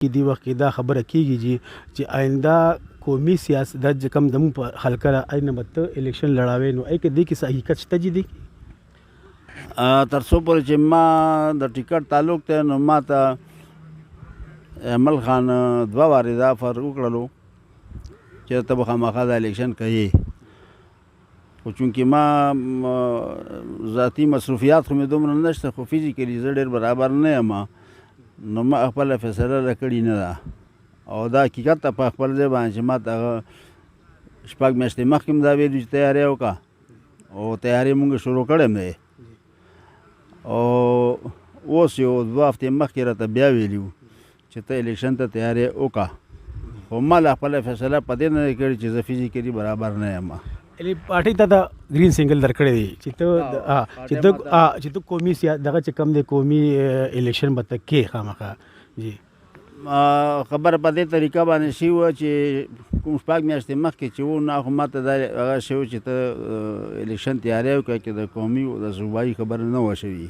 کې دی وخت کې دا خبره کېږي چې آینده قومي سیاست دا چې کوم زموږ په حلقه را نه به ته الیکشن لړاوې نو ای کې دې کې حقیقت شته چې دی تر څو پورې چې ما د ټیکټ تعلق ته نو ما ته عمل خان دوه وارې دا افر وکړلو چې ته به خامخا دا الیکشن کوي خو چونکې ما ذاتي مصروفیات خو مې دومره نشته خو فزیکلي زه ډېر برابر نه یم نو ما خپله فیصله راکړې نه ده او دا حقیقت ته په خپل ځای باندې چې ما ته هغه شپږ میاشتې مخکې هم دا ویلي چې تیاری وکړه او تیاری مونږ شروع کړی دی او اوس یو دوه هفتې مخکې راته بیا ویلي وو چې ته الیکشن ته تیاری وکړه خو ما لا خپله فیصله په دې نه دی کړې چې زه فزیکلي برابر نه یم پارټۍ ته د ګرین سنګل درکړی دی چې ته قومي دغه چې کوم دی قومي الیکشن به ته کې خامخا جی خبره په دې طریقه باندې شوې وه چې کوم شپږ میاشتې مخکې چې و نه خو ما ته دا هغه شوی چې ته الیکشن تیاری وکړه چې د قومي او د صوبایي خبره نه وه شوې